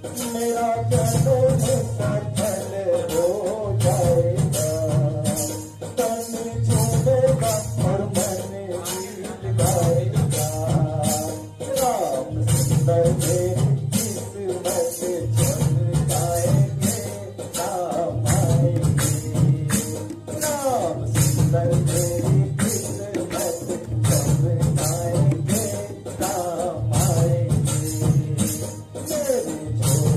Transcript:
मेरा जन्म सफल हो जाएगा। तन झूमेगा और मन गीत गाएगा। राम सुंदर मेरी किस्मत चमकाएंगे, राम आएंगे। राम सुंदर मेरी किस्मत चमकाएंगे, राम आएंगे। मेरी